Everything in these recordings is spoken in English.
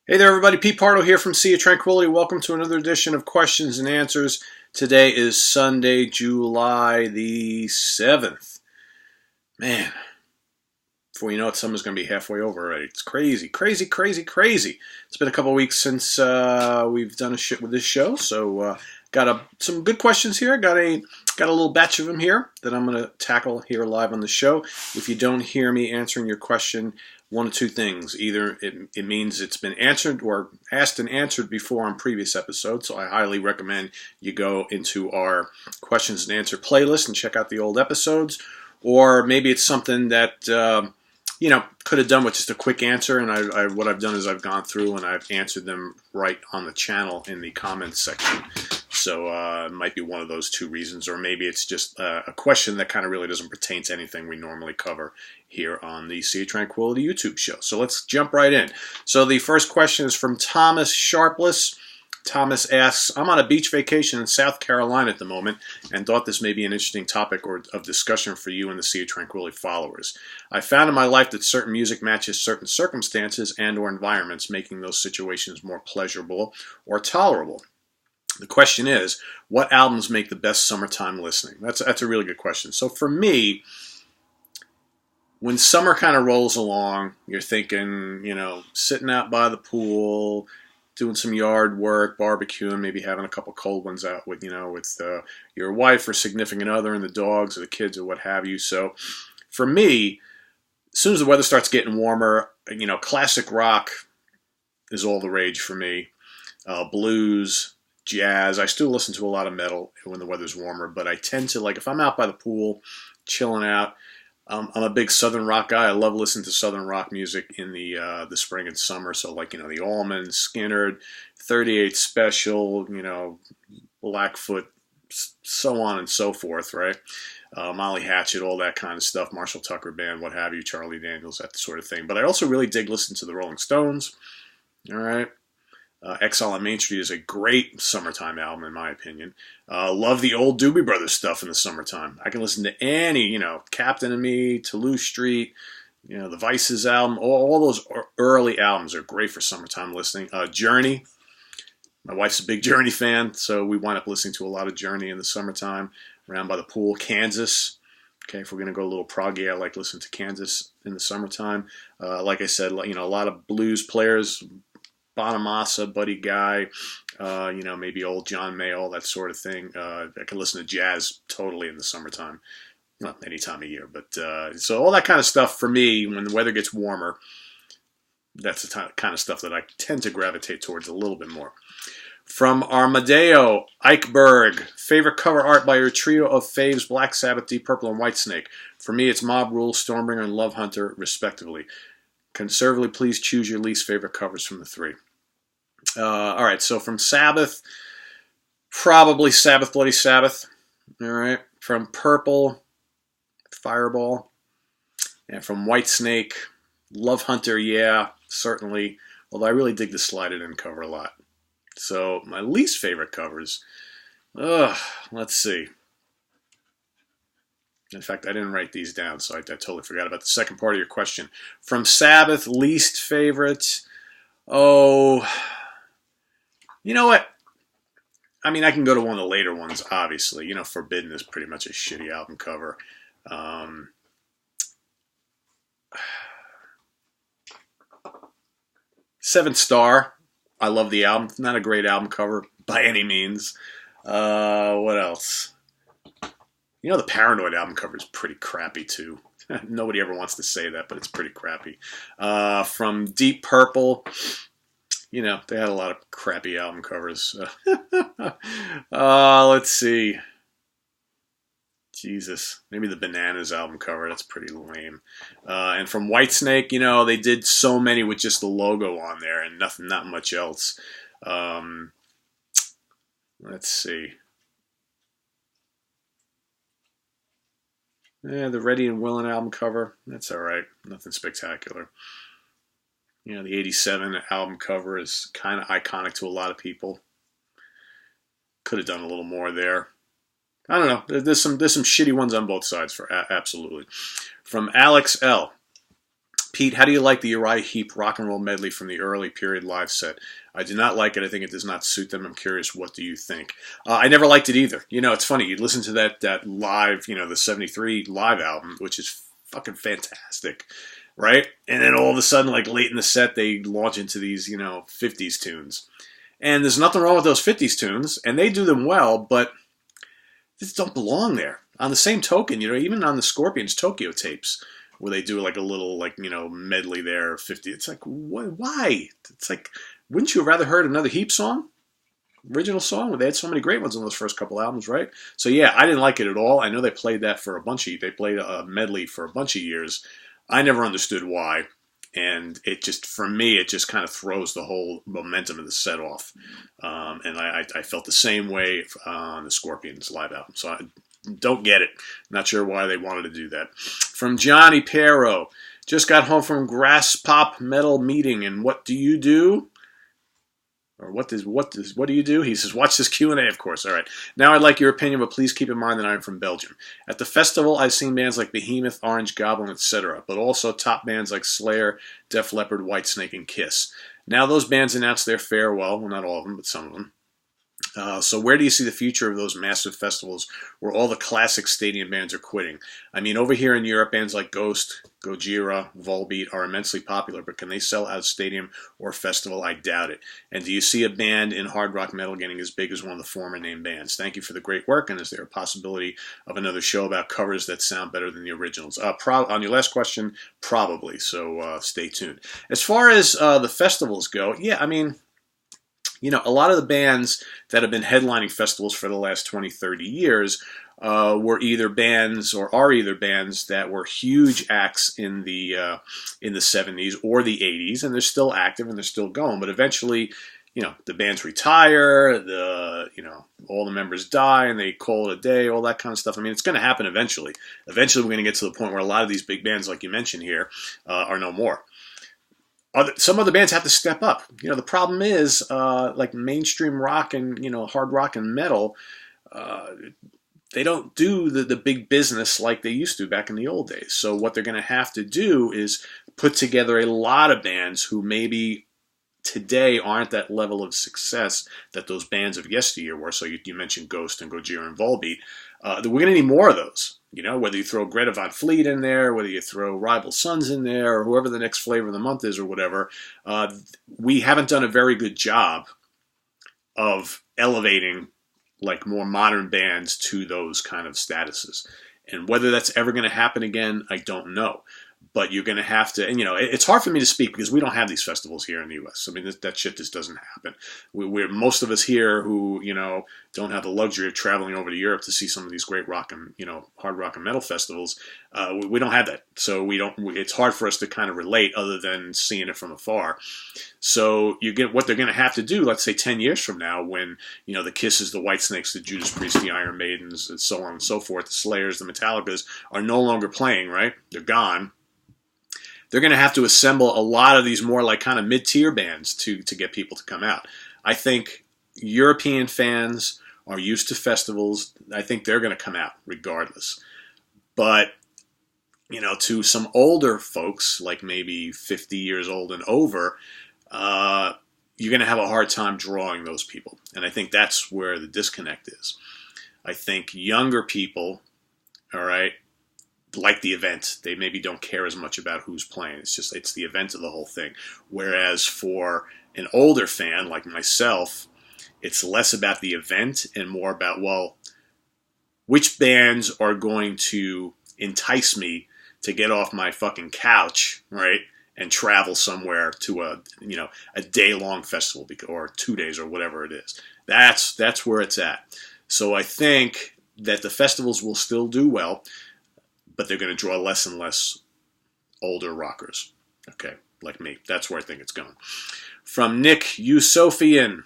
Hey there, everybody. Pete Pardo here from Sea of Tranquility. Welcome to another edition of Questions and Answers. Today is Sunday, July the 7th. Man, before you know it, summer's going to be halfway over already. It's crazy, crazy, crazy, crazy. It's been a couple of weeks since we've done a shit with this show, so got some good questions here. Got a little batch of them here that I'm going to tackle here live on the show. If you don't hear me answering your question, one of two things. Either it means it's been answered or asked and answered before on previous episodes, so I highly recommend you go into our questions and answer playlist and check out the old episodes. Or maybe it's something that could have done with just a quick answer, and what I've done is I've gone through and I've answered them right on the channel in the comments section. So it might be one of those two reasons, or maybe it's just a question that kind of really doesn't pertain to anything we normally cover here on the Sea of Tranquility YouTube show. So let's jump right in. So the first question is from Thomas Sharpless. Thomas asks, I'm on a beach vacation in South Carolina at the moment and thought this may be an interesting topic of discussion for you and the Sea of Tranquility followers. I found in my life that certain music matches certain circumstances and or environments, making those situations more pleasurable or tolerable. The question is, what albums make the best summertime listening? That's a really good question. So for me, when summer kind of rolls along, you're thinking, sitting out by the pool, doing some yard work, barbecuing, maybe having a couple cold ones out with your wife or significant other and the dogs or the kids or what have you. So for me, as soon as the weather starts getting warmer, classic rock is all the rage for me. Blues, jazz. I still listen to a lot of metal when the weather's warmer, but I tend to, if I'm out by the pool, chilling out, I'm a big Southern rock guy. I love listening to Southern rock music in the spring and summer. So the Allman, Skynyrd, 38 Special, Blackfoot, so on and so forth, right? Molly Hatchet, all that kind of stuff, Marshall Tucker Band, what have you, Charlie Daniels, that sort of thing. But I also really dig listening to the Rolling Stones, all right? Exile on Main Street is a great summertime album, in my opinion. Love the old Doobie Brothers stuff in the summertime. I can listen to any, Captain and Me, Toulouse Street, the Vices album. All those early albums are great for summertime listening. Journey. My wife's a big Journey fan, so we wind up listening to a lot of Journey in the summertime around by the pool. Kansas. Okay, if we're going to go a little proggy, I like listening to Kansas in the summertime. Like I said, a lot of blues players, Bonamassa, Buddy Guy, maybe old John Mayall, that sort of thing. I can listen to jazz totally in the summertime, not any time of year. But so all that kind of stuff for me, when the weather gets warmer, that's the kind of stuff that I tend to gravitate towards a little bit more. From Armadeo Eichberg, favorite cover art by your trio of faves, Black Sabbath, Deep Purple, and Whitesnake. For me, it's Mob Rule, Stormbringer, and Love Hunter, respectively. Conservatively, please choose your least favorite covers from the three. All right, so from Sabbath, probably Sabbath, Bloody Sabbath. All right, from Purple, Fireball. And from Whitesnake, Love Hunter, yeah, certainly. Although I really dig the slided in cover a lot. So my least favorite covers, let's see. In fact, I didn't write these down, so I totally forgot about the second part of your question. From Sabbath, least favorite. Oh, you know what? I mean, I can go to one of the later ones, obviously. Forbidden is pretty much a shitty album cover. Seventh Star. I love the album. Not a great album cover by any means. What else? The Paranoid album cover is pretty crappy, too. Nobody ever wants to say that, but it's pretty crappy. From Deep Purple, they had a lot of crappy album covers. Let's see. Jesus. Maybe the Bananas album cover. That's pretty lame. And from Whitesnake, they did so many with just the logo on there and not much else. Let's see. Yeah, the Ready and Willin' album cover, that's all right. Nothing spectacular. The 87 album cover is kind of iconic to a lot of people. Could have done a little more there. I don't know. There's some shitty ones on both sides, absolutely. From Alex L. Pete, how do you like the Uriah Heep rock and roll medley from the early period live set? I do not like it. I think it does not suit them. I'm curious, what do you think? I never liked it either. You know, it's funny. You listen to that live, you know, the 73 live album, which is fucking fantastic, right? And then all of a sudden, like late in the set, they launch into these, you know, 50s tunes. And there's nothing wrong with those 50s tunes, and they do them well, but they just don't belong there. On the same token, you know, even on the Scorpions Tokyo tapes, where they do like a little, like, you know, medley there, 50, it's like, why? It's like, wouldn't you have rather heard another Heap song? Original song, where they had so many great ones on those first couple albums, right? So yeah, I didn't like it at all. I know they played that for they played a medley for a bunch of years. I never understood why. And it just, for me, it just kind of throws the whole momentum of the set off. And I felt the same way on the Scorpions live album. So I don't get it. Not sure why they wanted to do that. From Johnny Pero, just got home from Grass Pop Metal meeting, and what do you do? Or what do you do? He says, watch this Q&A, of course. All right. Now I'd like your opinion, but please keep in mind that I'm from Belgium. At the festival, I've seen bands like Behemoth, Orange Goblin, etc., but also top bands like Slayer, Def Leppard, Whitesnake, and Kiss. Now those bands announced their farewell. Well, not all of them, but some of them. So where do you see the future of those massive festivals where all the classic stadium bands are quitting? I mean, over here in Europe, bands like Ghost, Gojira, Volbeat are immensely popular, but can they sell out a stadium or festival? I doubt it. And do you see a band in hard rock metal getting as big as one of the former named bands? Thank you for the great work, and is there a possibility of another show about covers that sound better than the originals? On your last question, probably, so stay tuned. As far as the festivals go, yeah, I mean, you know, a lot of the bands that have been headlining festivals for the last 20, 30 years were either bands or are either bands that were huge acts in the 70s or the 80s, and they're still active and they're still going. But eventually, you know, the bands retire, all the members die, and they call it a day, all that kind of stuff. I mean, it's going to happen eventually. Eventually, we're going to get to the point where a lot of these big bands, like you mentioned here, are no more. Some other bands have to step up. You know, the problem is, like mainstream rock and, you know, hard rock and metal, they don't do the big business like they used to back in the old days. So what they're going to have to do is put together a lot of bands who maybe today aren't that level of success that those bands of yesteryear were. So you mentioned Ghost and Gojira and Volbeat. We're going to need more of those. You know, whether you throw Greta Van Fleet in there, whether you throw Rival Sons in there, or whoever the next flavor of the month is or whatever, we haven't done a very good job of elevating like more modern bands to those kind of statuses. And whether that's ever going to happen again, I don't know. But you're going to have to, and you know, it's hard for me to speak because we don't have these festivals here in the U.S. I mean, that shit just doesn't happen. We're most of us here who, you know, don't have the luxury of traveling over to Europe to see some of these great rock and, you know, hard rock and metal festivals. We don't have that, so it's hard for us to kind of relate other than seeing it from afar. So you get what they're going to have to do. Let's say 10 years from now, when you know the Kisses, the Whitesnakes, the Judas Priest, the Iron Maidens, and so on and so forth, the Slayers, the Metallicas are no longer playing. Right? They're gone. They're going to have to assemble a lot of these more like kind of mid-tier bands to get people to come out. I think European fans are used to festivals. I think they're going to come out regardless. But, you know, to some older folks, like maybe 50 years old and over, you're going to have a hard time drawing those people. And I think that's where the disconnect is. I think younger people, all right, like the event. They maybe don't care as much about who's playing. It's the event of the whole thing. Whereas for an older fan like myself, it's less about the event and more about, well, which bands are going to entice me to get off my fucking couch, right, and travel somewhere to a day-long festival or 2 days or whatever it is. That's where it's at. So I think that the festivals will still do well, but they're going to draw less and less older rockers, okay, like me. That's where I think it's going. From Nick Yusofian,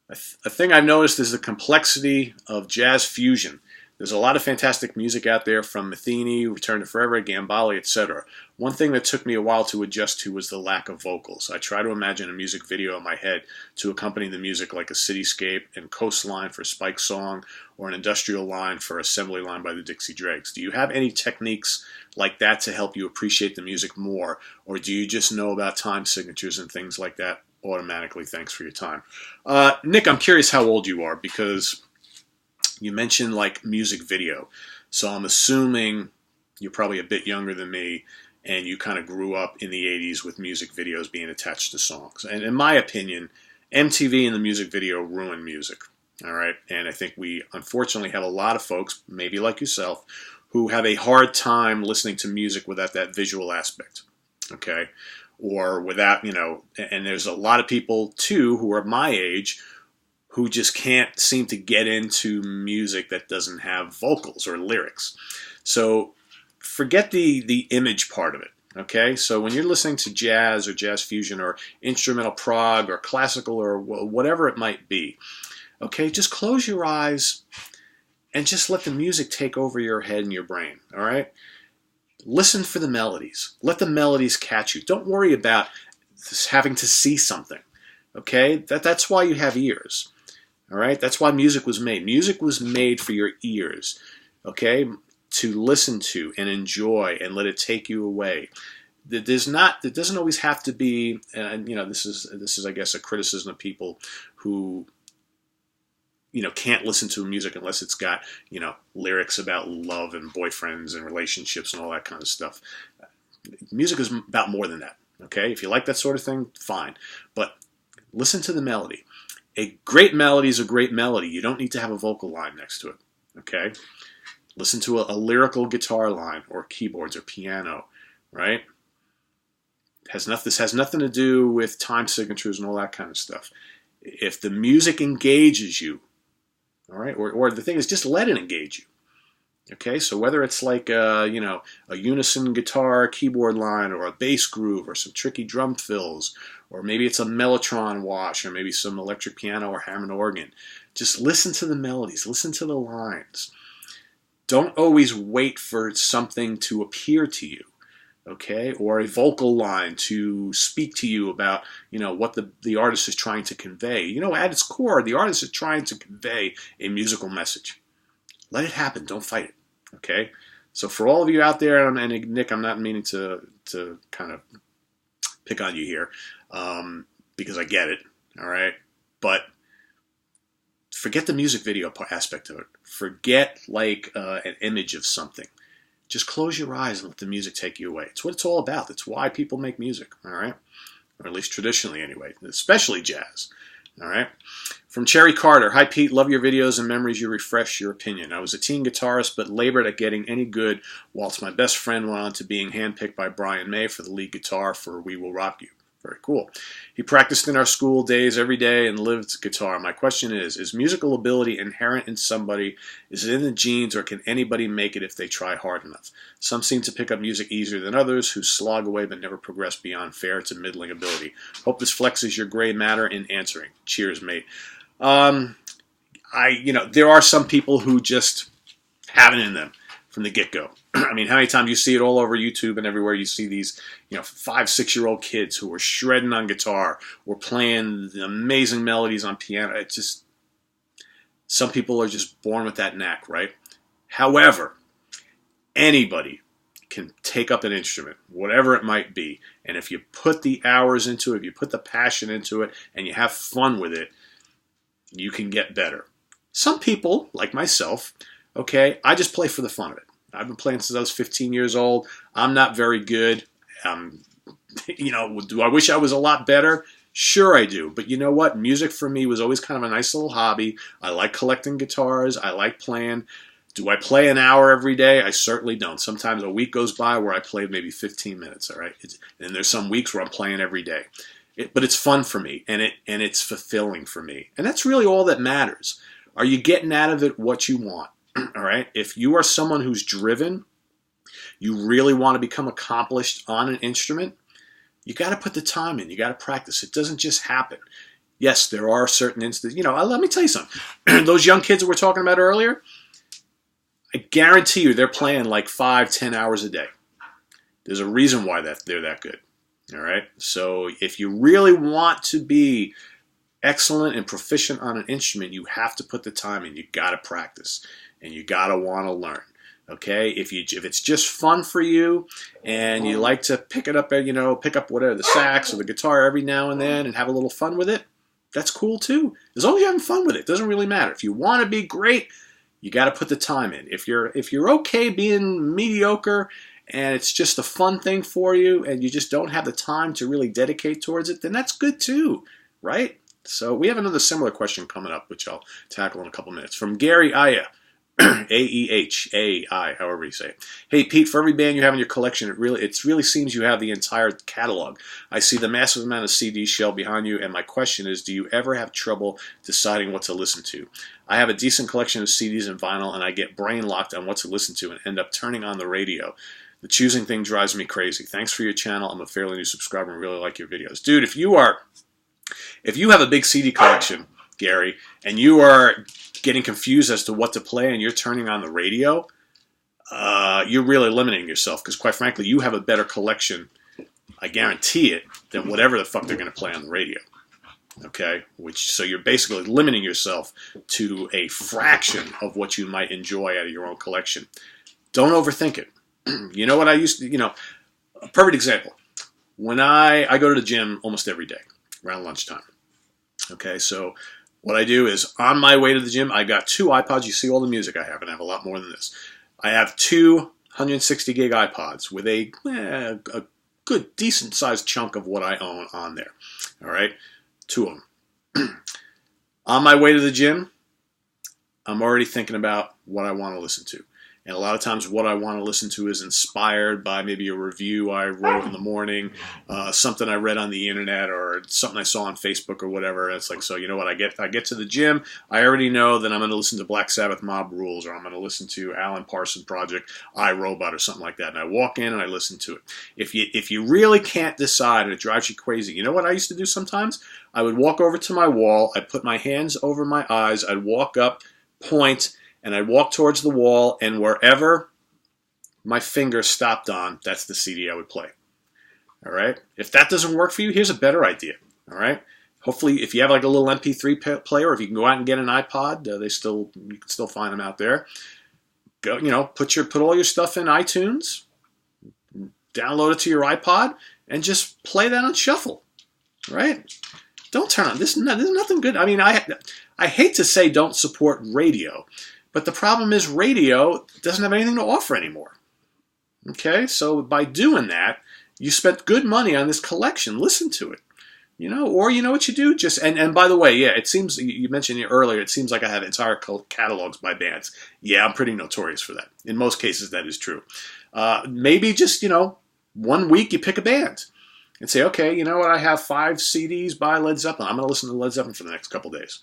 a thing I've noticed is the complexity of jazz fusion. There's a lot of fantastic music out there from Metheny, Return to Forever, Gambale, etc. One thing that took me a while to adjust to was the lack of vocals. I try to imagine a music video in my head to accompany the music like a cityscape and coastline for Spike's song or an industrial line for Assembly Line by the Dixie Dregs. Do you have any techniques like that to help you appreciate the music more, or do you just know about time signatures and things like that automatically? Thanks for your time. Nick, I'm curious how old you are, because you mentioned like music video. So I'm assuming you're probably a bit younger than me, and you kind of grew up in the 80s with music videos being attached to songs. And in my opinion, MTV and the music video ruined music. All right. And I think we unfortunately have a lot of folks, maybe like yourself, who have a hard time listening to music without that visual aspect. Okay. Or without, and there's a lot of people too who are my age who just can't seem to get into music that doesn't have vocals or lyrics. So forget the image part of it, okay? So when you're listening to jazz or jazz fusion or instrumental prog or classical or whatever it might be, okay, just close your eyes and just let the music take over your head and your brain, all right? Listen for the melodies. Let the melodies catch you. Don't worry about having to see something, okay? That's why you have ears, all right? That's why music was made. Music was made for your ears, okay? To listen to and enjoy and let it take you away. There doesn't always have to be, and this is I guess a criticism of people who can't listen to music unless it's got lyrics about love and boyfriends and relationships and all that kind of stuff. Music is about more than that. Okay, if you like that sort of thing, fine, but listen to the melody. A great melody is a great melody. You don't need to have a vocal line next to it. Okay. Listen to a lyrical guitar line or keyboards or piano, right? This has nothing to do with time signatures and all that kind of stuff. If the music engages you, all right, or the thing is, just let it engage you. Okay, so whether it's like a unison guitar keyboard line or a bass groove or some tricky drum fills, or maybe it's a mellotron wash or maybe some electric piano or Hammond organ, just listen to the melodies, listen to the lines. Don't always wait for something to appear to you, okay, or a vocal line to speak to you about, what the artist is trying to convey. At its core, the artist is trying to convey a musical message. Let it happen. Don't fight it, okay? So for all of you out there, and Nick, I'm not meaning to kind of pick on you here, because I get it, all right? But forget the music video aspect of it. Forget an image of something. Just close your eyes and let the music take you away. It's what it's all about. That's why people make music, all right? Or at least traditionally anyway, especially jazz, all right? From Cherry Carter, hi Pete, love your videos and memories. You refresh your opinion. I was a teen guitarist but labored at getting any good whilst my best friend went on to being handpicked by Brian May for the lead guitar for We Will Rock You. Very cool. He practiced in our school days every day and lived guitar. My question is musical ability inherent in somebody? Is it in the genes, or can anybody make it if they try hard enough? Some seem to pick up music easier than others, who slog away but never progress beyond fair to middling ability. Hope this flexes your gray matter in answering. Cheers, mate. There are some people who just have it in them from the get-go. I mean, how many times you see it all over YouTube and everywhere? You see these, 5, 6-year-old kids who are shredding on guitar or playing amazing melodies on piano. It's just, some people are just born with that knack, right? However, anybody can take up an instrument, whatever it might be, and if you put the hours into it, if you put the passion into it, and you have fun with it, you can get better. Some people, like myself, okay, I just play for the fun of it. I've been playing since I was 15 years old. I'm not very good. Do I wish I was a lot better? Sure I do. But you know what? Music for me was always kind of a nice little hobby. I like collecting guitars. I like playing. Do I play an hour every day? I certainly don't. Sometimes a week goes by where I played maybe 15 minutes, all right? And there's some weeks where I'm playing every day. But it's fun for me, and it's fulfilling for me. And that's really all that matters. Are you getting out of it what you want? All right. If you are someone who's driven, you really want to become accomplished on an instrument, you got to put the time in. You got to practice. It doesn't just happen. Yes, there are certain instances. Let me tell you something. Those young kids that we're talking about earlier, I guarantee you they're playing like 5, 10 hours a day. There's a reason why they're that good. All right. So if you really want to be excellent and proficient on an instrument, you have to put the time in. You got to practice, and you got to want to learn. Okay, if it's just fun for you, and you like to pick it up, pick up whatever, the sax or the guitar every now and then, and have a little fun with it, that's cool too. As long as you're having fun with it, doesn't really matter. If you want to be great, you got to put the time in. If you're okay being mediocre, and it's just a fun thing for you, and you just don't have the time to really dedicate towards it, then that's good too, right? So we have another similar question coming up, which I'll tackle in a couple minutes, from Gary Aya. Aehai, however you say it. Hey Pete, for every band you have in your collection, it really seems you have the entire catalog. I see the massive amount of CDs shelved behind you, and my question is, do you ever have trouble deciding what to listen to? I have a decent collection of CDs and vinyl, and I get brain locked on what to listen to and end up turning on the radio. The choosing thing drives me crazy. Thanks for your channel. I'm a fairly new subscriber and really like your videos. Dude, if you have a big CD collection, Gary, and you are getting confused as to what to play and you're turning on the radio, you're really limiting yourself, because quite frankly, you have a better collection, I guarantee it, than whatever the fuck they're going to play on the radio. Okay? So you're basically limiting yourself to a fraction of what you might enjoy out of your own collection. Don't overthink it. You know what I used to, a perfect example. When I go to the gym almost every day around lunchtime. Okay, so what I do is, on my way to the gym, I got 2 iPods. You see all the music I have, and I have a lot more than this. I have 2 160 gig iPods with a good, decent-sized chunk of what I own on there. All right, 2 of them. On my way to the gym, I'm already thinking about what I want to listen to. And a lot of times what I want to listen to is inspired by maybe a review I wrote in the morning, something I read on the internet, or something I saw on Facebook or whatever. It's like, so you know what, I get to the gym, I already know that I'm going to listen to Black Sabbath Mob Rules, or I'm going to listen to Alan Parsons Project, iRobot, or something like that. And I walk in and I listen to it. If you really can't decide and it drives you crazy, you know what I used to do sometimes? I would walk over to my wall, I'd put my hands over my eyes, I'd walk up, point, and I'd walk towards the wall, and wherever my finger stopped on, that's the CD I would play. All right? If that doesn't work for you, here's a better idea. All right? Hopefully, if you have like a little MP3 player, or if you can go out and get an iPod, you can still find them out there. Go, put all your stuff in iTunes, download it to your iPod, and just play that on shuffle. Right? Don't turn on. There's nothing good. I mean, I hate to say don't support radio, but the problem is radio doesn't have anything to offer anymore. Okay? So by doing that, you spent good money on this collection. Listen to it. Or you know what you do? And by the way, yeah, it seems, you mentioned it earlier, it seems like I have entire catalogs by bands. Yeah, I'm pretty notorious for that. In most cases, that is true. Maybe just, 1 week you pick a band and say, okay, you know what, I have 5 CDs by Led Zeppelin. I'm going to listen to Led Zeppelin for the next couple days.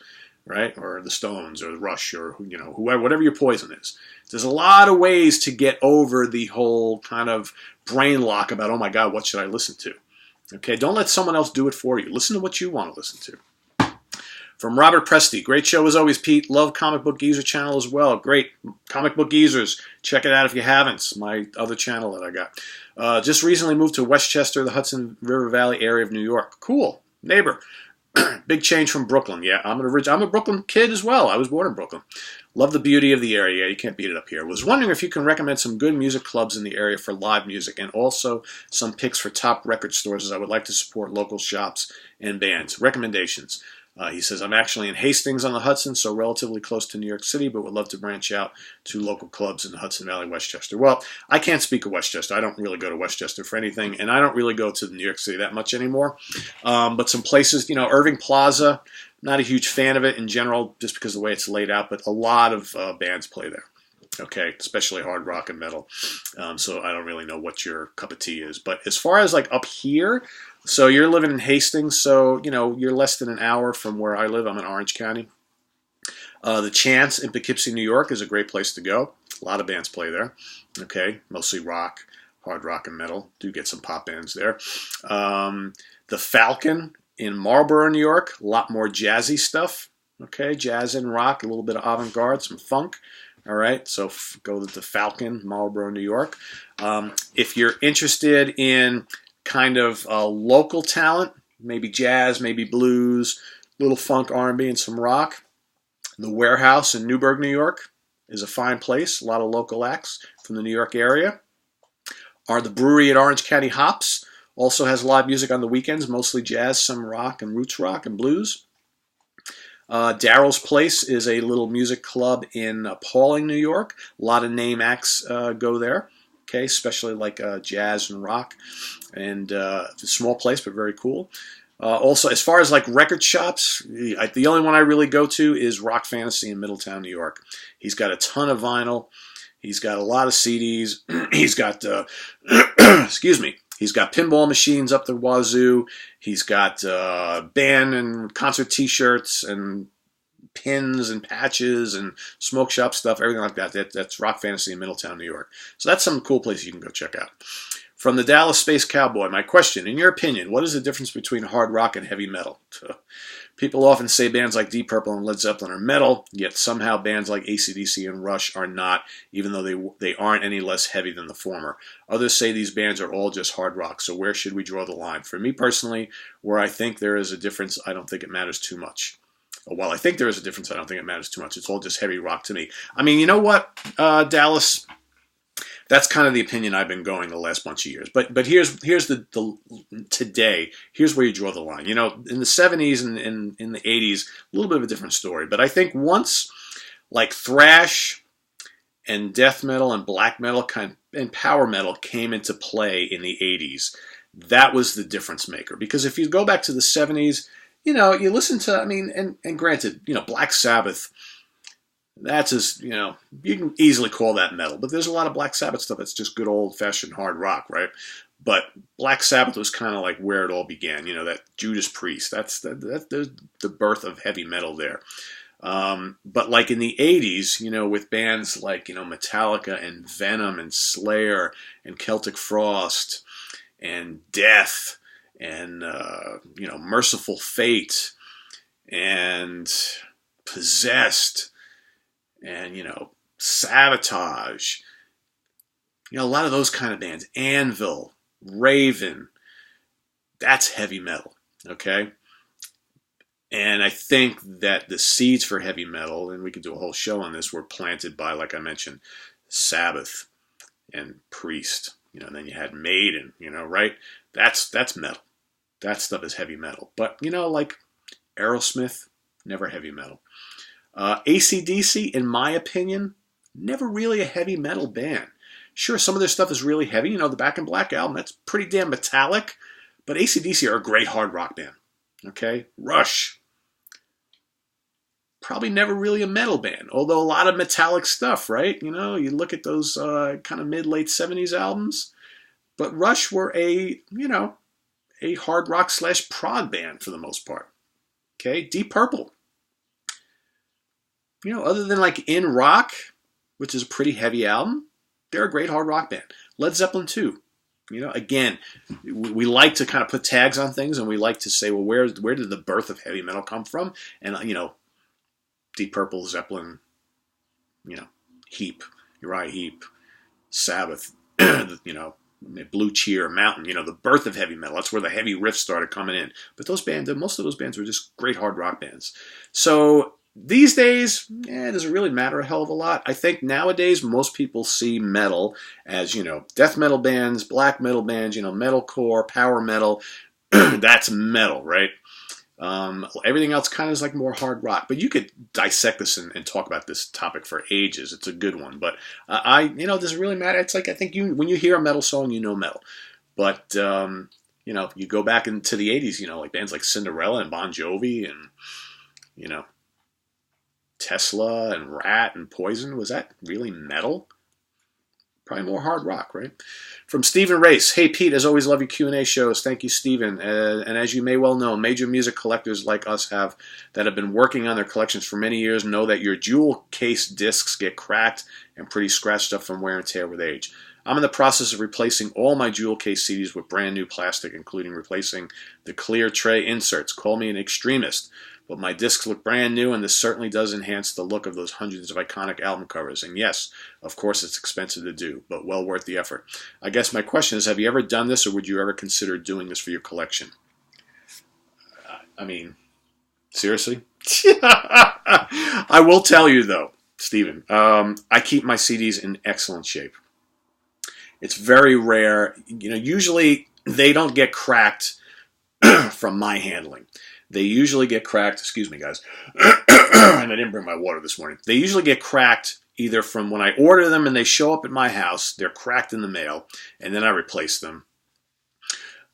Right? Or the Stones, or the Rush, or whoever, whatever your poison is. There's a lot of ways to get over the whole kind of brain lock about, oh my God, what should I listen to? Okay, don't let someone else do it for you. Listen to what you want to listen to. From Robert Presti, great show as always, Pete. Love Comic Book Geezer channel as well. Great. Comic Book Geezers. Check it out if you haven't. It's my other channel that I got. Just recently moved to Westchester, the Hudson River Valley area of New York. Cool. Neighbor. Big change from Brooklyn. Yeah, I'm a Brooklyn kid as well. I was born in Brooklyn. Love the beauty of the area. You can't beat it up here. Was wondering if you can recommend some good music clubs in the area for live music, and also some picks for top record stores, as I would like to support local shops and bands. Recommendations. He says, I'm actually in Hastings on the Hudson, so relatively close to New York City, but would love to branch out to local clubs in the Hudson Valley, Westchester. Well, I can't speak of Westchester. I don't really go to Westchester for anything, and I don't really go to New York City that much anymore. But some places, Irving Plaza, not a huge fan of it in general, just because of the way it's laid out, but a lot of bands play there. Okay, especially hard rock and metal. So I don't really know what your cup of tea is. But as far as like up here, so you're living in Hastings, so you're less than an hour from where I live. I'm in Orange County. The Chance in Poughkeepsie, New York is a great place to go. A lot of bands play there. Okay, mostly rock, hard rock and metal. Do get some pop bands there. The Falcon in Marlborough, New York. A lot more jazzy stuff. Okay, jazz and rock, a little bit of avant-garde, some funk. All right, so go to the Falcon, Marlboro, New York. If you're interested in kind of local talent, maybe jazz, maybe blues, little funk, R&B, and some rock, the Warehouse in Newburgh, New York is a fine place. A lot of local acts from the New York area. The brewery at Orange County Hops also has live music on the weekends, mostly jazz, some rock, and roots rock and blues. Daryl's Place is a little music club in Pauling, New York. A lot of name acts go there, okay, especially like jazz and rock. And it's a small place, but very cool. Also, as far as like record shops, the only one I really go to is Rock Fantasy in Middletown, New York. He's got a ton of vinyl. He's got a lot of CDs. He's got, excuse me, he's got pinball machines up the wazoo. He's got band and concert T-shirts and pins and patches and smoke shop stuff, everything like that. That's Rock Fantasy in Middletown, New York. So that's some cool places you can go check out. From the Dallas Space Cowboy, my question, in your opinion, what is the difference between hard rock and heavy metal? People often say bands like Deep Purple and Led Zeppelin are metal, yet somehow bands like AC/DC and Rush are not, even though they aren't any less heavy than the former. Others say these bands are all just hard rock, so where should we draw the line? For me personally, where I think there is a difference, I don't think it matters too much. While I think there is a difference, I don't think it matters too much. It's all just heavy rock to me. I mean, you know what, Dallas? That's kind of the opinion I've been going the last bunch of years. But here's the today. Here's where you draw the line. You know, in the 70s and in the 80s, a little bit of a different story. But I think once like thrash and death metal and black metal and power metal came into play in the 80s, that was the difference maker. Because if you go back to the 70s, you know, you listen to, I mean, and granted, you know, Black Sabbath. That's as, you know, you can easily call that metal, but there's a lot of Black Sabbath stuff that's just good old-fashioned hard rock, right? But Black Sabbath was kind of like where it all began, you know, that Judas Priest. That's the birth of heavy metal there. But like in the 80s, you know, with bands like, you know, Metallica and Venom and Slayer and Celtic Frost and Death and, you know, Merciful Fate and Possessed and, you know, Sabotage, you know, a lot of those kind of bands, Anvil, Raven, that's heavy metal, okay? And I think that the seeds for heavy metal, and we could do a whole show on this, were planted by, like I mentioned, Sabbath and Priest, you know, and then you had Maiden, you know, right? That's metal. That stuff is heavy metal. But, you know, like Aerosmith, never heavy metal. AC/DC, in my opinion, never really a heavy metal band. Sure, some of their stuff is really heavy. You know, the Back in Black album, that's pretty damn metallic. But AC/DC are a great hard rock band. Okay? Rush, probably never really a metal band. Although a lot of metallic stuff, right? You know, you look at those kind of mid-late 70s albums. But Rush were a hard rock / prog band for the most part. Okay? Deep Purple. You know, other than like In Rock, which is a pretty heavy album, they're a great hard rock band. Led Zeppelin too. You know, again, we like to kind of put tags on things, and we like to say, well, where did the birth of heavy metal come from? And you know, Deep Purple, Zeppelin, you know, Uriah Heep, Sabbath, you know, Blue Cheer, Mountain. You know, the birth of heavy metal. That's where the heavy riffs started coming in. But those bands, most of those bands were just great hard rock bands. So these days, does it really matter a hell of a lot? I think nowadays most people see metal as, you know, death metal bands, black metal bands, you know, metalcore, power metal. That's metal, right? Everything else kind of is like more hard rock. But you could dissect this and talk about this topic for ages. It's a good one. But you know, does it really matter? It's like, I think when you hear a metal song, you know metal. But, you know, you go back into the 80s, you know, like bands like Cinderella and Bon Jovi and, you know, Tesla and Rat and Poison. Was that really metal? Probably more hard rock, right? From Stephen Race. Hey, Pete, as always, love your Q&A shows. Thank you, Stephen. And as you may well know, major music collectors like us that have been working on their collections for many years know that your jewel case discs get cracked and pretty scratched up from wear and tear with age. I'm in the process of replacing all my jewel case CDs with brand new plastic, including replacing the clear tray inserts. Call me an extremist. but my discs look brand new, and this certainly does enhance the look of those hundreds of iconic album covers. And yes, of course, it's expensive to do, but well worth the effort. I guess my question is, have you ever done this, or would you ever consider doing this for your collection? I mean, seriously? I will tell you, though, Stephen, I keep my CDs in excellent shape. It's very rare. Usually they don't get cracked from my handling. They usually get cracked, excuse me, guys, and I didn't bring my water this morning. They usually get cracked either from when I order them and they show up at my house, they're cracked in the mail, and then I replace them.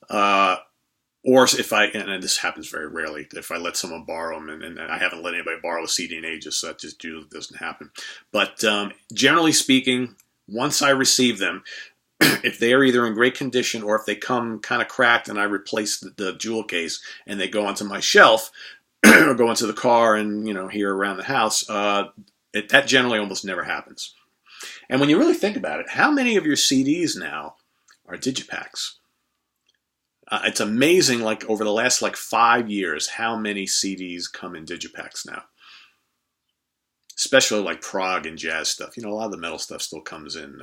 Or if and this happens very rarely, if I let someone borrow them, and I haven't let anybody borrow a CD in ages, so that just usually doesn't happen. But generally speaking, once I receive them, if they are either in great condition or if they come kind of cracked and I replace the jewel case and they go onto my shelf or go into the car and, here around the house, that generally almost never happens. And when you really think about it, how many of your CDs now are digipacks? It's amazing, over the last 5 years, how many CDs come in digipacks now. Especially prog and jazz stuff. A lot of the metal stuff still comes in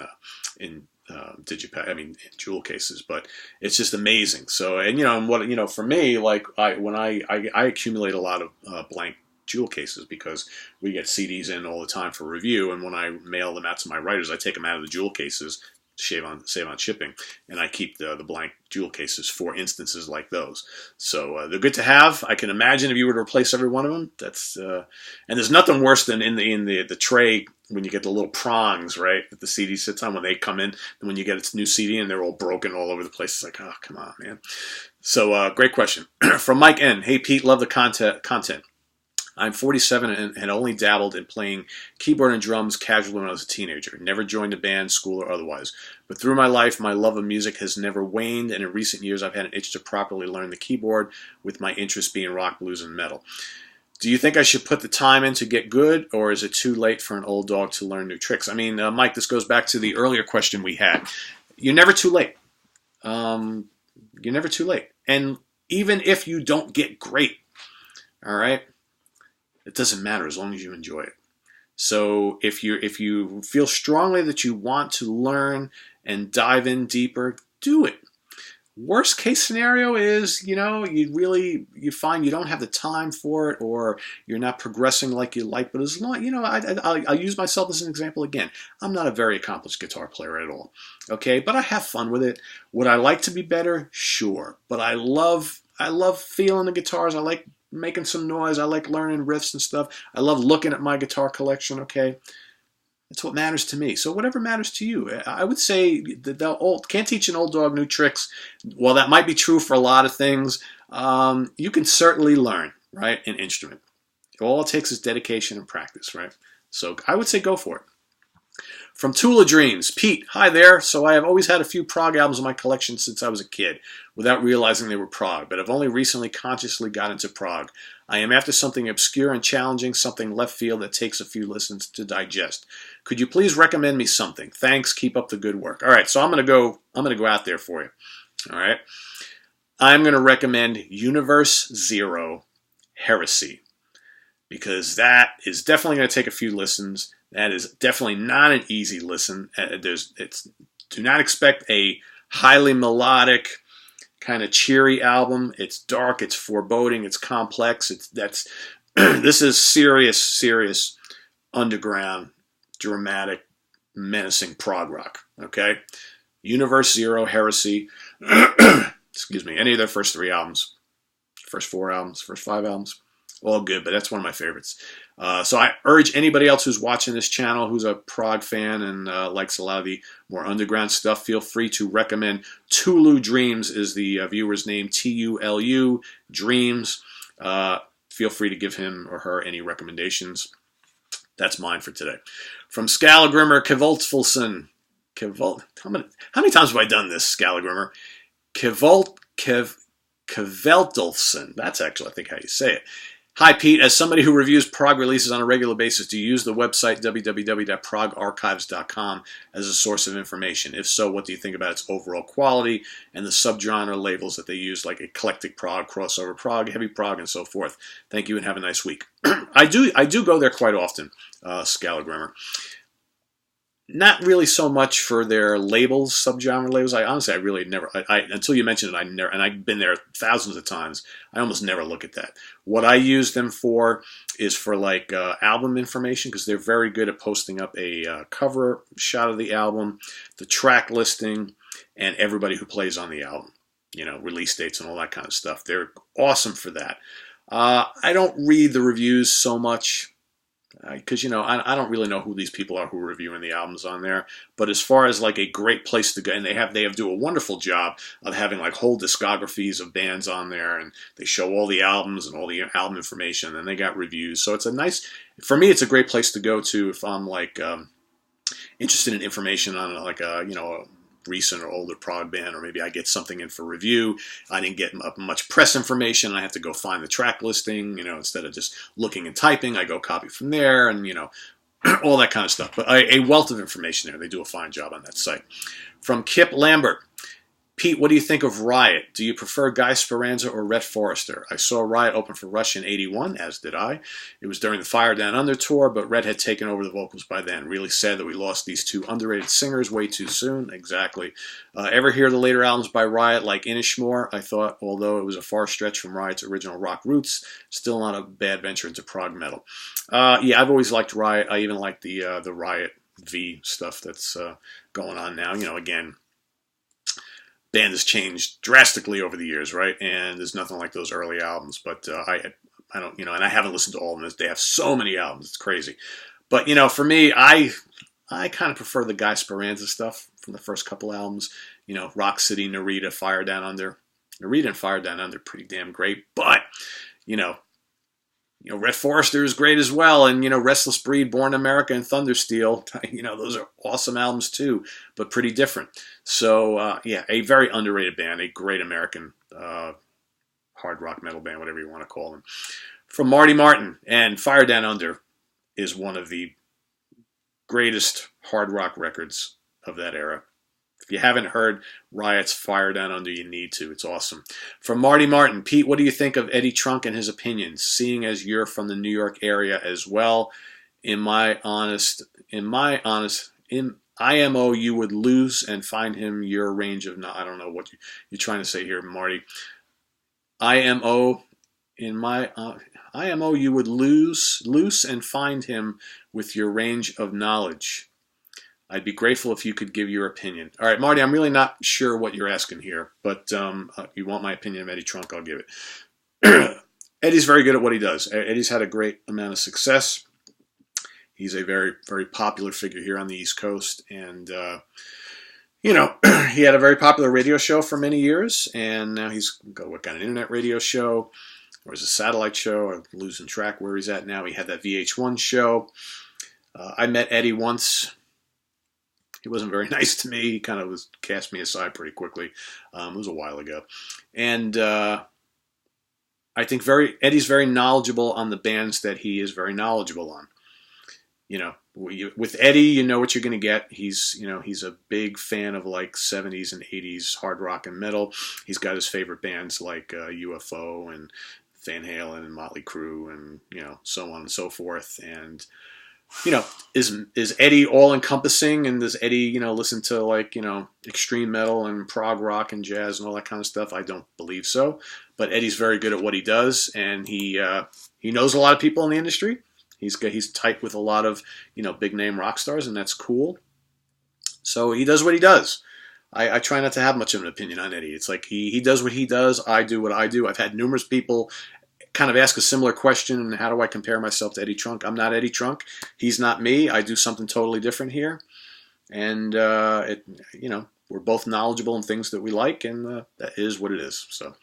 digipack. In jewel cases, but it's just amazing. So, and for me, I accumulate a lot of blank jewel cases because we get CDs in all the time for review, and when I mail them out to my writers, I take them out of the jewel cases, save on shipping, and I keep the blank jewel cases for instances like those. So they're good to have. I can imagine if you were to replace every one of them, that's and there's nothing worse than in the tray when you get the little prongs, right, that the CD sits on when they come in, and when you get its new CD and they're all broken all over the place. It's like, oh, come on, man. So great question from Mike N. Hey Pete, love the content. I'm 47 and had only dabbled in playing keyboard and drums casually when I was a teenager. Never joined a band, school, or otherwise. But through my life, my love of music has never waned, and in recent years I've had an itch to properly learn the keyboard, with my interest being rock, blues, and metal. Do you think I should put the time in to get good, or is it too late for an old dog to learn new tricks? Mike, this goes back to the earlier question we had. You're never too late. You're never too late. And even if you don't get great, all right, it doesn't matter as long as you enjoy it. So if you feel strongly that you want to learn and dive in deeper, do it. Worst case scenario is, you find you don't have the time for it, or you're not progressing like you like. But as long, I'll use myself as an example again. I'm not a very accomplished guitar player at all. Okay, but I have fun with it. Would I like to be better? Sure. But I love feeling the guitars. I like making some noise. I like learning riffs and stuff. I love looking at my guitar collection, okay? That's what matters to me. So whatever matters to you. I would say that can't teach an old dog new tricks. Well, that might be true for a lot of things. You can certainly learn, right, an instrument. All it takes is dedication and practice, right? So I would say go for it. From Tula Dreams, Pete, hi there. So I have always had a few prog albums in my collection since I was a kid, without realizing they were prog, but I've only recently consciously got into prog. I am after something obscure and challenging, something left field that takes a few listens to digest. Could you please recommend me something? Thanks, keep up the good work. All right, so I'm gonna go out there for you. All right, I'm gonna recommend Universe Zero Heresy, because that is definitely gonna take a few listens. That is definitely not an easy listen. Do not expect a highly melodic, kind of cheery album. It's dark, it's foreboding, it's complex. This is serious underground, dramatic, menacing prog rock. Okay, Universe Zero Heresy. Excuse me. Any of their first 3 albums, first 4 albums, first 5 albums, all good. But that's one of my favorites. So I urge anybody else who's watching this channel who's a prog fan and likes a lot of the more underground stuff, feel free to recommend Tulu Dreams is the viewer's name, Tulu Dreams. Feel free to give him or her any recommendations. That's mine for today. From Scalagrimmer Kvoltfulson. How many times have I done this, Scalagrimmer? Kveldelson. That's actually, I think, how you say it. Hi, Pete. As somebody who reviews prog releases on a regular basis, do you use the website www.progarchives.com as a source of information? If so, what do you think about its overall quality and the subgenre labels that they use, like eclectic prog, crossover prog, heavy prog, and so forth? Thank you, and have a nice week. I do go there quite often, Scalagrammer. Not really so much for their labels, subgenre labels. I really never. Until you mentioned it, I never. And I've been there thousands of times. I almost never look at that. What I use them for is for like album information, because they're very good at posting up a cover shot of the album, the track listing, and everybody who plays on the album. You know, release dates and all that kind of stuff. They're awesome for that. I don't read the reviews so much, because I don't really know who these people are who are reviewing the albums on there. But as far as like a great place to go, and they do a wonderful job of having like whole discographies of bands on there, and they show all the albums and all the album information, and they got reviews. So it's for me, it's a great place to go to if I'm like interested in information on like a recent or older prog band, or maybe I get something in for review. I didn't get much press information. I have to go find the track listing, instead of just looking and typing, I go copy from there, and all that kind of stuff. But a wealth of information there. They do a fine job on that site. From Kip Lambert. Pete, what do you think of Riot? Do you prefer Guy Speranza or Rhett Forrester? I saw Riot open for Rush in '81, as did I. It was during the Fire Down Under tour, but Rhett had taken over the vocals by then. Really sad that we lost these two underrated singers way too soon. Exactly. Ever hear the later albums by Riot, like Inishmore? I thought, although it was a far stretch from Riot's original rock roots, still not a bad venture into prog metal. Yeah, I've always liked Riot. I even like the Riot V stuff that's going on now. Again, band has changed drastically over the years, right? And there's nothing like those early albums. But I don't, and I haven't listened to all of them. They have so many albums, it's crazy. But for me, I kind of prefer the Guy Speranza stuff from the first couple albums. Rock City, Narita, Fire Down Under. Narita and Fire Down Under, pretty damn great. But Rhett Forrester is great as well, and Restless Breed, Born in America, and Thundersteel. Those are awesome albums too, but pretty different. So yeah, a very underrated band, a great American hard rock metal band, whatever you want to call them. From Marty Martin, and Fire Down Under is one of the greatest hard rock records of that era. If you haven't heard Riot's Fire Down Under, you need to. It's awesome. From Marty Martin, Pete, what do you think of Eddie Trunk and his opinions, seeing as you're from the New York area as well? In IMO, you would lose and find him your range of, I don't know what you're trying to say here, Marty. IMO, you would loose and find him with your range of knowledge. I'd be grateful if you could give your opinion. All right, Marty, I'm really not sure what you're asking here, but you want my opinion of Eddie Trunk, I'll give it. Eddie's very good at what he does. Eddie's had a great amount of success. He's a very, very popular figure here on the East Coast, and he had a very popular radio show for many years, and now he's got an internet radio show, or is a satellite show. I'm losing track where he's at now. He had that VH1 show. I met Eddie once. He wasn't very nice to me. He kind of cast me aside pretty quickly. It was a while ago. And I think Eddie's very knowledgeable on the bands that he is very knowledgeable on. With Eddie, you know what you're going to get. He's a big fan of like 70s and 80s hard rock and metal. He's got his favorite bands like UFO and Van Halen and Motley Crue and, so on and so forth. And is Eddie all-encompassing, and does Eddie, listen to like, extreme metal and prog rock and jazz and all that kind of stuff? I don't believe so. But Eddie's very good at what he does, and he knows a lot of people in the industry. He's tight with a lot of, big-name rock stars, and that's cool. So he does what he does. I try not to have much of an opinion on Eddie. It's like he does what he does, I do what I do. I've had numerous people kind of ask a similar question, how do I compare myself to Eddie Trunk? I'm not Eddie Trunk. He's not me. I do something totally different here. And, we're both knowledgeable in things that we like, and that is what it is. So,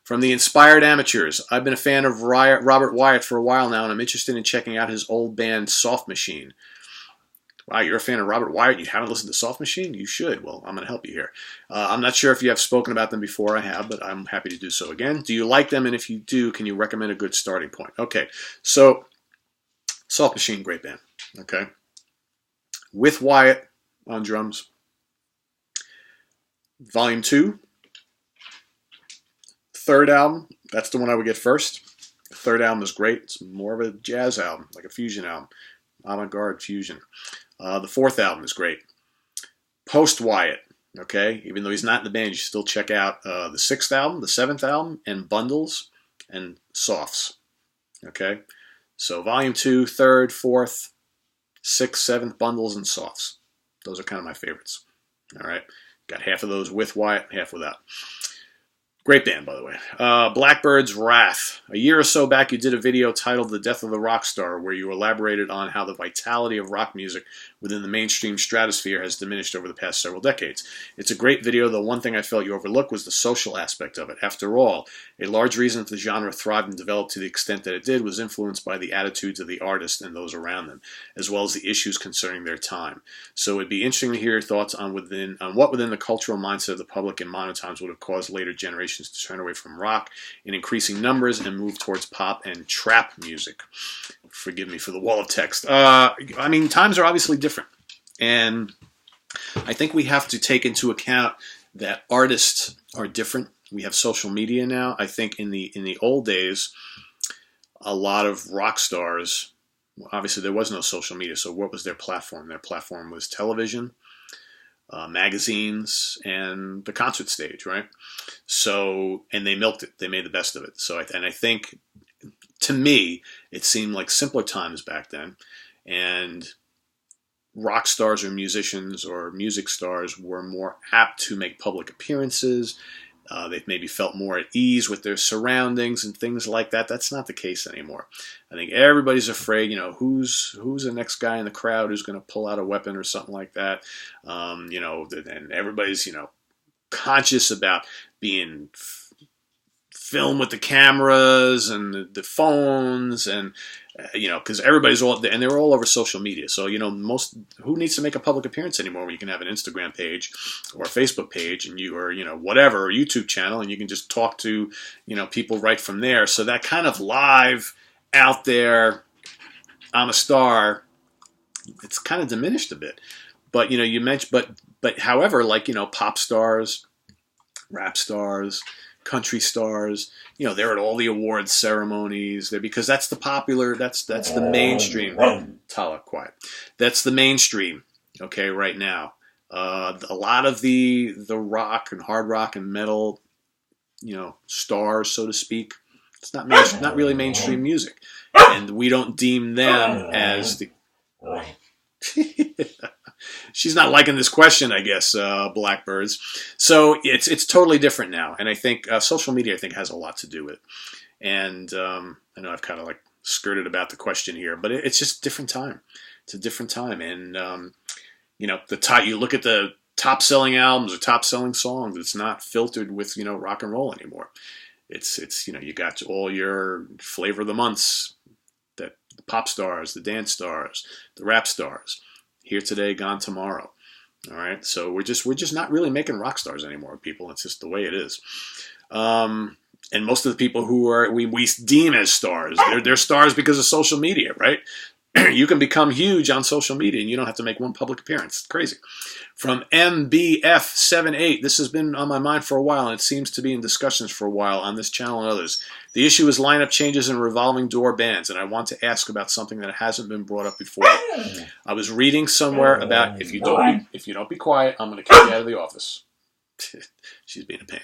from the Inspired Amateurs, I've been a fan of Robert Wyatt for a while now, and I'm interested in checking out his old band, Soft Machine. Wow, you're a fan of Robert Wyatt. You haven't listened to Soft Machine? You should. Well, I'm going to help you here. I'm not sure if you have spoken about them before. I have, but I'm happy to do so again. Do you like them? And if you do, can you recommend a good starting point? Okay, so Soft Machine, great band. Okay, with Wyatt on drums. Volume 2, third album. That's the one I would get first. The third album is great. It's more of a jazz album, like a fusion album, avant-garde fusion. The fourth album is great. Post Wyatt, okay? Even though he's not in the band, you should still check out the sixth album, the seventh album, and Bundles and Softs, okay? So Volume 2, third, fourth, sixth, seventh, Bundles, and Softs. Those are kind of my favorites, all right? Got half of those with Wyatt, half without. Great band, by the way. Blackbird's Wrath. A year or so back, you did a video titled The Death of the Rock Star, where you elaborated on how the vitality of rock music within the mainstream stratosphere has diminished over the past several decades. It's a great video, though one thing I felt you overlooked was the social aspect of it. After all, a large reason that the genre thrived and developed to the extent that it did was influenced by the attitudes of the artist and those around them, as well as the issues concerning their time. So it'd be interesting to hear your thoughts on what within the cultural mindset of the public in modern times would have caused later generations to turn away from rock in increasing numbers and move towards pop and trap music. Forgive me for the wall of text. I mean, times are obviously different. And I think we have to take into account that artists are different. We have social media now. I think in the old days, a lot of rock stars, obviously there was no social media, so what was their platform? Their platform was television, magazines, and the concert stage, right? So, and they milked it. They made the best of it. So, I think, to me, it seemed like simpler times back then, and rock stars or musicians or music stars were more apt to make public appearances. They maybe felt more at ease with their surroundings and things like that. That's not the case anymore. I think everybody's afraid, who's the next guy in the crowd who's going to pull out a weapon or something like that. And everybody's, conscious about being filmed with the cameras and the phones and, because everybody's and they're all over social media. So, who needs to make a public appearance anymore when you can have an Instagram page or a Facebook page and whatever, a YouTube channel, and you can just talk to, people right from there. So that kind of live out there, I'm a star, it's kind of diminished a bit. But, you mentioned, but however, like, pop stars, rap stars, country stars, they're at all the awards ceremonies there because that's the popular, that's the mainstream. Tala, quiet. That's the mainstream, okay, right now. A lot of the rock and hard rock and metal, stars, so to speak, it's not really mainstream music. And we don't deem them as the... She's not liking this question, I guess, Blackbirds. So it's totally different now. And I think social media, has a lot to do with it. And I know I've kind of skirted about the question here, but it's just a different time. It's a different time. And, you look at the top-selling albums or top-selling songs, it's not filtered with, rock and roll anymore. It's you got all your flavor of the months, the pop stars, the dance stars, the rap stars. Here today, gone tomorrow. All right, so we're just not really making rock stars anymore, people. It's just the way it is. And most of the people who we deem as stars, they're stars because of social media, right? You can become huge on social media and you don't have to make one public appearance. It's crazy. From MBF78, this has been on my mind for a while and it seems to be in discussions for a while on this channel and others. The issue is lineup changes and revolving door bands, and I want to ask about something that hasn't been brought up before. I was reading somewhere about if you don't be quiet, I'm going to kick you out of the office. She's being a pain.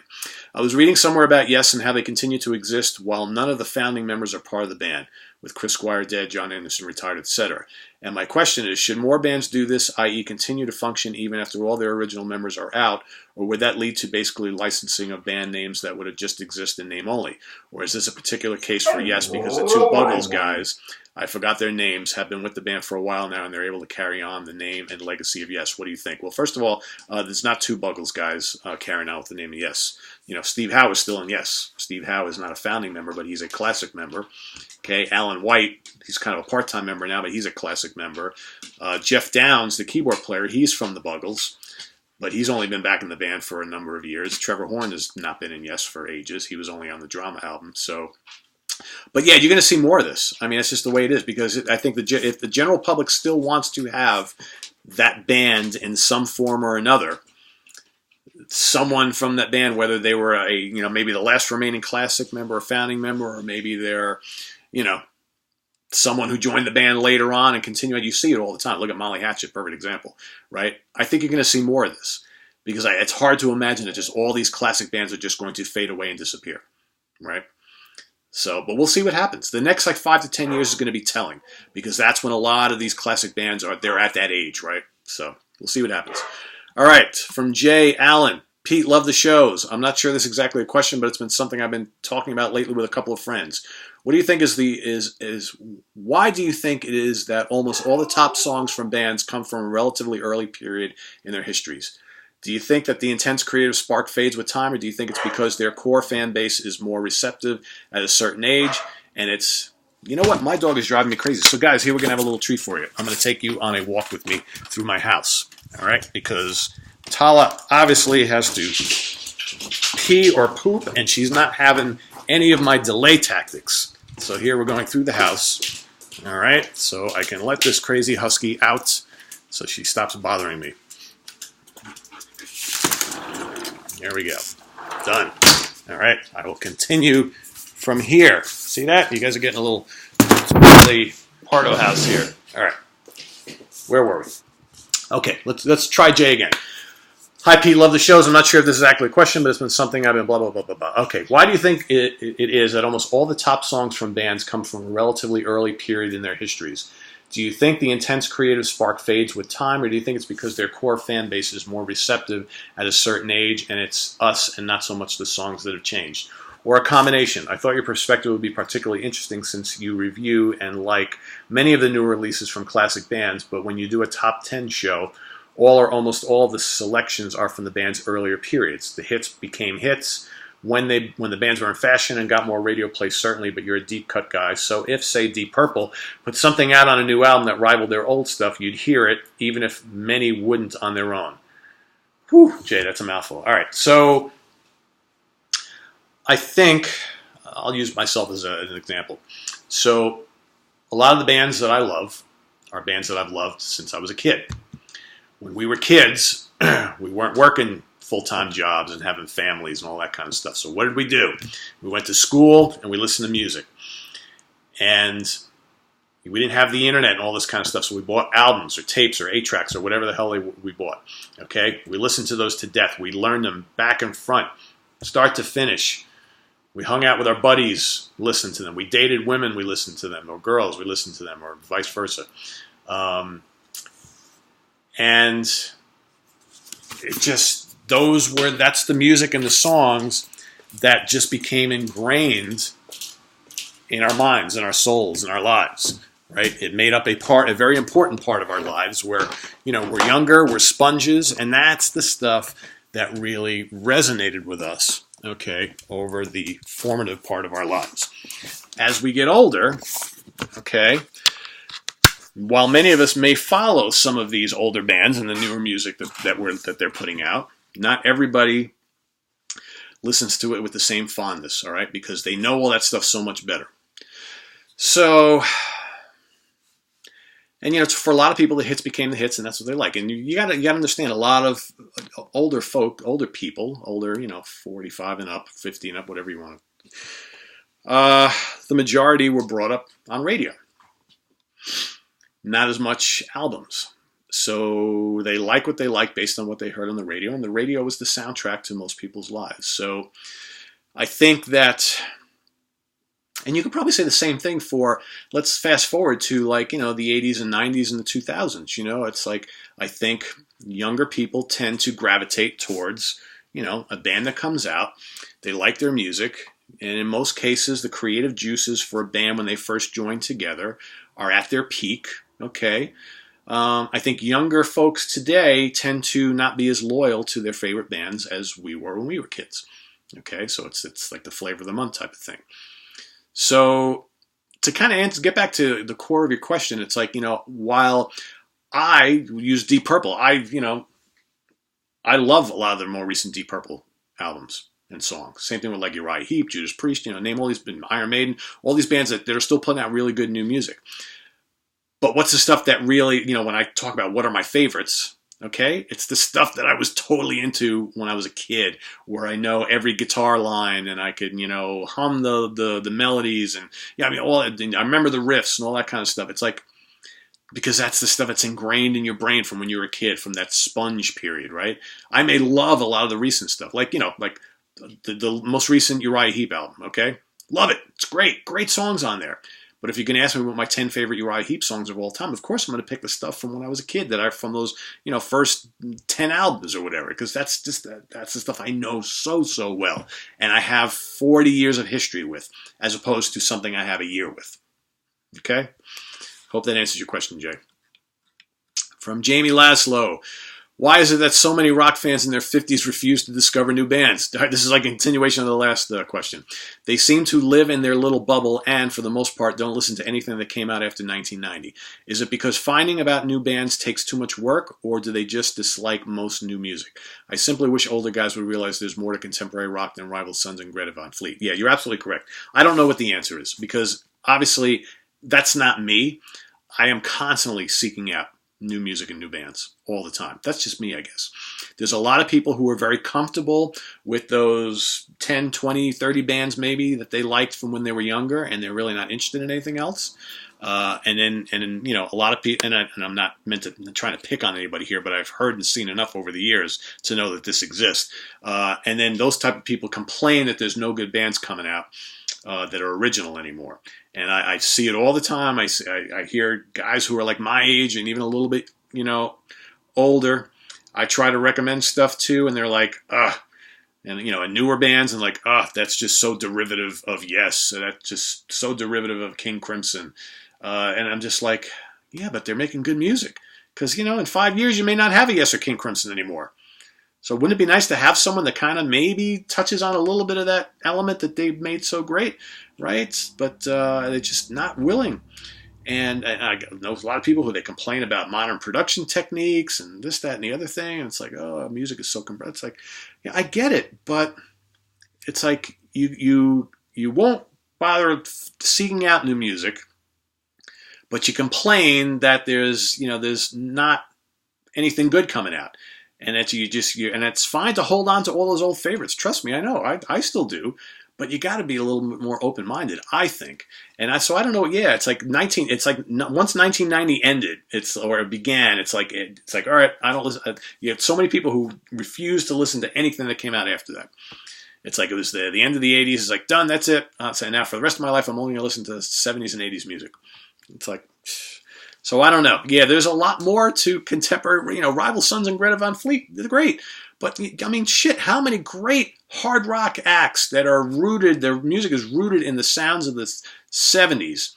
I was reading somewhere about Yes and how they continue to exist while none of the founding members are part of the band, with Chris Squire dead, John Anderson retired, etc. And my question is, should more bands do this, i.e. continue to function even after all their original members are out, or would that lead to basically licensing of band names that would just exist in name only? Or is this a particular case for Yes because the two Buggles guys, I forgot their names, have been with the band for a while now and they're able to carry on the name and legacy of Yes? What do you think? Well, first of all, there's not two Buggles guys carrying on with to name it. Yes. Steve Howe is still in Yes. Steve Howe is not a founding member, but he's a classic member. Okay, Alan White, he's kind of a part-time member now, but he's a classic member. Jeff Downs, the keyboard player, he's from the Buggles, but he's only been back in the band for a number of years. Trevor Horn has not been in Yes for ages. He was only on the Drama album. So, but yeah, you're going to see more of this. I mean, that's just the way it is, because I think if the general public still wants to have that band in some form or another, someone from that band, whether they were maybe the last remaining classic member or founding member, or maybe they're, someone who joined the band later on and continued. You see it all the time. Look at Molly Hatchet, perfect example, right? I think you're going to see more of this, because it's hard to imagine that just all these classic bands are just going to fade away and disappear, right? So, but we'll see what happens. The next 5 to 10 years is going to be telling, because that's when a lot of these classic bands they're at that age, right? So we'll see what happens. All right, from Jay Allen. Pete, love the shows. I'm not sure this is exactly a question, but it's been something I've been talking about lately with a couple of friends. What do you think why do you think it is that almost all the top songs from bands come from a relatively early period in their histories? Do you think that the intense creative spark fades with time, or do you think it's because their core fan base is more receptive at a certain age? And you know what? My dog is driving me crazy. So guys, here we're going to have a little treat for you. I'm going to take you on a walk with me through my house. All right? Because Tala obviously has to pee or poop, and she's not having any of my delay tactics. So here we're going through the house. All right? So I can let this crazy husky out so she stops bothering me. There we go. Done. All right. I will continue from here. See that? You guys are getting a little the Pardo house here. All right. Where were we? Okay. Let's try Jay again. Hi, Pete. Love the shows. I'm not sure if this is actually a question, but it's been something I've been blah, blah, blah, blah, blah. Okay. Why do you think it is that almost all the top songs from bands come from a relatively early period in their histories? Do you think the intense creative spark fades with time, or do you think it's because their core fan base is more receptive at a certain age, and it's us and not so much the songs that have changed? Or a combination? I thought your perspective would be particularly interesting since you review and like many of the new releases from classic bands, but when you do a top 10 show, all or almost all of the selections are from the band's earlier periods. The hits became hits when the bands were in fashion and got more radio play, certainly, but you're a deep cut guy. So if, say, Deep Purple put something out on a new album that rivaled their old stuff, you'd hear it, even if many wouldn't on their own. Whew, Jay, that's a mouthful. All right, so I think I'll use myself as an example. So a lot of the bands that I love are bands that I've loved since I was a kid. When we were kids, we weren't working full-time jobs and having families and all that kind of stuff. So what did we do? We went to school and we listened to music. And we didn't have the internet and all this kind of stuff, so we bought albums or tapes or 8-tracks or whatever the hell we bought. Okay? We listened to those to death. We learned them back and front, start to finish. We hung out with our buddies, listened to them. We dated women, we listened to them. Or girls, we listened to them, or vice versa. And it just... that's the music and the songs that just became ingrained in our minds, in our souls, in our lives, right? It made up a very important part of our lives where, we're younger, we're sponges, and that's the stuff that really resonated with us, okay, over the formative part of our lives. As we get older, okay, while many of us may follow some of these older bands and the newer music that they're putting out, not everybody listens to it with the same fondness, all right? Because they know all that stuff so much better. So, and for a lot of people, the hits became the hits, and that's what they like. And you gotta understand, a lot of older people, 45 and up, 50 and up, whatever you want. The majority were brought up on radio, not as much albums. So they like what they like based on what they heard on the radio, and the radio was the soundtrack to most people's lives. So I think that, and you could probably say the same thing for, let's fast forward to the 80s and 90s and the 2000s. It's like, I think younger people tend to gravitate towards, a band that comes out, they like their music, and in most cases, the creative juices for a band when they first join together are at their peak, okay? I think younger folks today tend to not be as loyal to their favorite bands as we were when we were kids. Okay, so it's like the flavor of the month type of thing. So to kind of get back to the core of your question, it's like, while I use Deep Purple, I love a lot of the more recent Deep Purple albums and songs. Same thing with like Uriah Heep, Judas Priest, name all these, Iron Maiden, all these bands that are still putting out really good new music. But what's the stuff that really, when I talk about what are my favorites, okay, it's the stuff that I was totally into when I was a kid, where I know every guitar line and I could, hum the melodies and I remember the riffs and all that kind of stuff. It's like, because that's the stuff that's ingrained in your brain from when you were a kid, from that sponge period, right? I may love a lot of the recent stuff, like the most recent Uriah Heep album, okay? Love it. It's great. Great songs on there. But if you can ask me what my 10 favorite Uriah Heep songs of all time, of course I'm going to pick the stuff from when I was a kid, from those, first 10 albums or whatever, because that's the stuff I know so well, and I have 40 years of history with, as opposed to something I have a year with. Okay? Hope that answers your question, Jay. From Jamie Laszlo. Why is it that so many rock fans in their 50s refuse to discover new bands? This is like a continuation of the last question. They seem to live in their little bubble and, for the most part, don't listen to anything that came out after 1990. Is it because finding about new bands takes too much work, or do they just dislike most new music? I simply wish older guys would realize there's more to contemporary rock than Rival Sons and Greta Van Fleet. Yeah, you're absolutely correct. I don't know what the answer is, because obviously that's not me. I am constantly seeking out new music and new bands all the time. That's just me, I guess. There's a lot of people who are very comfortable with those 10, 20, 30 bands maybe that they liked from when they were younger, and they're really not interested in anything else. And then a lot of people, and I'm not trying to pick on anybody here, but I've heard and seen enough over the years to know that this exists. And then those type of people complain that there's no good bands coming out that are original anymore. And I see it all the time. I hear guys who are like my age and even a little bit, older. I try to recommend stuff to, and they're like, ugh. And, and newer bands, and like, that's just so derivative of Yes. That's just so derivative of King Crimson. And I'm just like, yeah, but they're making good music. Because, in 5 years, you may not have a Yes or King Crimson anymore. So wouldn't it be nice to have someone that kind of maybe touches on a little bit of that element that they've made so great, right? But they're just not willing. And I know a lot of people who they complain about modern production techniques and this, that, and the other thing. And it's like, oh, music is so compressed. It's like, yeah, I get it, but it's like you won't bother seeking out new music, but you complain that there's not anything good coming out. And that and it's fine to hold on to all those old favorites. Trust me, I know, I still do. But you got to be a little bit more open-minded, I think. And so I don't know. Yeah, it's like once 1990 ended, it began. It's like all right. I don't listen. You have so many people who refuse to listen to anything that came out after that. It's like it was the end of the 80s. It's like done. That's it. So now for the rest of my life, I'm only going to listen to 70s and 80s music. It's like. So I don't know. Yeah, there's a lot more to contemporary, Rival Sons and Greta Van Fleet. They're great. But, I mean, shit, how many great hard rock acts that are rooted, their music is rooted in the sounds of the 70s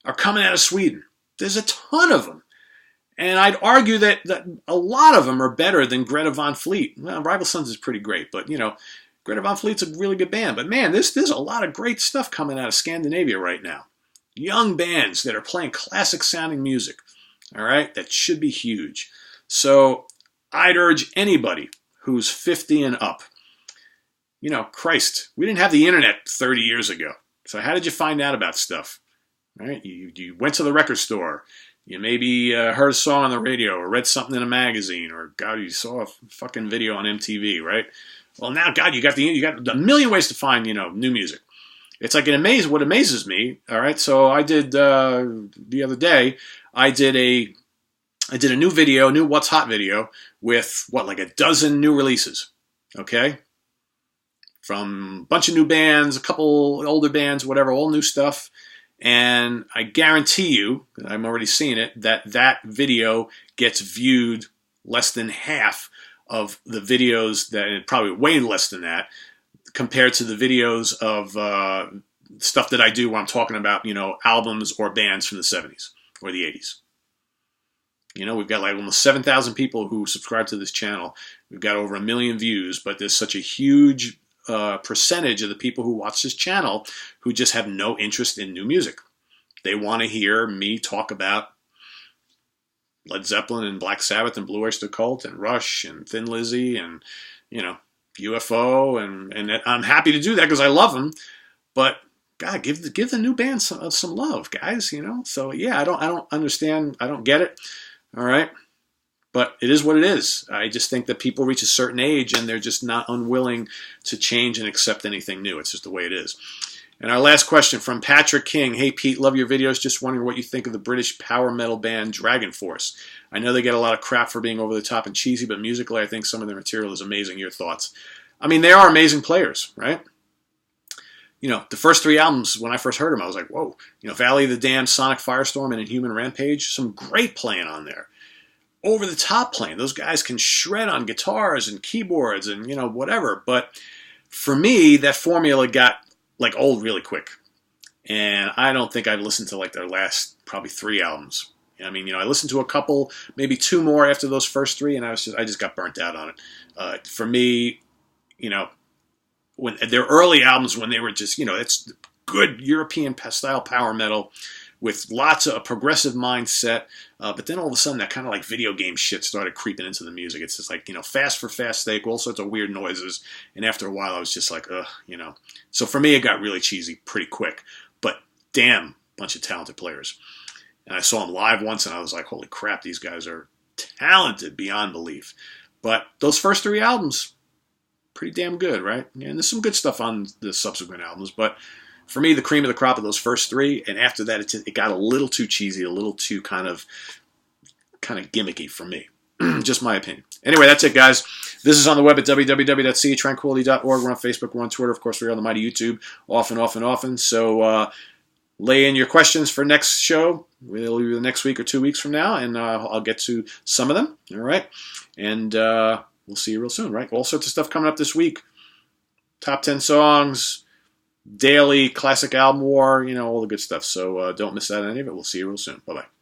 are coming out of Sweden? There's a ton of them. And I'd argue that a lot of them are better than Greta Van Fleet. Well, Rival Sons is pretty great, but, Greta Van Fleet's a really good band. But, man, there's a lot of great stuff coming out of Scandinavia right now. Young bands that are playing classic-sounding music, all right? That should be huge. So I'd urge anybody who's 50 and up. Christ, we didn't have the internet 30 years ago. So how did you find out about stuff? Right? You went to the record store. You maybe heard a song on the radio or read something in a magazine, or God, you saw a fucking video on MTV, right? Well, now, God, you got a million ways to find, new music. It's like what amazes me. All right, so I did the other day. I did a new What's Hot video with like a dozen new releases. Okay, from a bunch of new bands, a couple older bands, whatever, all new stuff. And I guarantee you, I'm already seeing it, that video gets viewed less than half of the videos and probably way less than that, compared to the videos of stuff that I do when I'm talking about, albums or bands from the 70s or the 80s. You know, we've got like almost 7,000 people who subscribe to this channel. We've got over 1 million views, but there's such a huge percentage of the people who watch this channel who just have no interest in new music. They want to hear me talk about Led Zeppelin and Black Sabbath and Blue Oyster Cult and Rush and Thin Lizzy and, you know, UFO. And I'm happy to do that because I love them. But God, give the new band some love, guys, you know? So yeah, I don't understand. I don't get it. All right. But it is what it is. I just think that people reach a certain age and they're just not unwilling to change and accept anything new. It's just the way it is. And our last question from Patrick King. Hey, Pete, love your videos. Just wondering what you think of the British power metal band Dragon Force. I know they get a lot of crap for being over the top and cheesy, but musically I think some of their material is amazing. Your thoughts? I mean, they are amazing players, right? You know, the first 3 albums, when I first heard them, I was like, whoa. You know, Valley of the Damned, Sonic Firestorm, and Inhuman Rampage. Some great playing on there. Over the top playing. Those guys can shred on guitars and keyboards and, you know, whatever. But for me, that formula got like old really quick. And I don't think I've listened to like their last probably 3 albums. I mean, you know, I listened to a couple, maybe 2 more after those first 3, and I just got burnt out on it. For me, you know, when their early albums, when they were just, you know, it's good European style power metal with lots of a progressive mindset, but then all of a sudden that kind of like video game shit started creeping into the music. It's just like, you know, fast for fast sake, all sorts of weird noises, and after a while I was just like, ugh, you know. So for me it got really cheesy pretty quick, but damn bunch of talented players. And I saw them live once and I was like, holy crap, these guys are talented beyond belief. But those first 3 albums, pretty damn good, right? And there's some good stuff on the subsequent albums, but for me, the cream of the crop of those first 3, and after that, it got a little too cheesy, a little too kind of gimmicky for me. Just my opinion. Anyway, that's it, guys. This is on the web at www.seatranquility.org. We're on Facebook. We're on Twitter. Of course, we're on the mighty YouTube often. So lay in your questions for next show. It'll be the next week or 2 weeks from now, and I'll get to some of them. All right? And we'll see you real soon, right? All sorts of stuff coming up this week. Top 10 songs, daily classic album war, you know, all the good stuff. So don't miss out on any of it. We'll see you real soon. Bye-bye.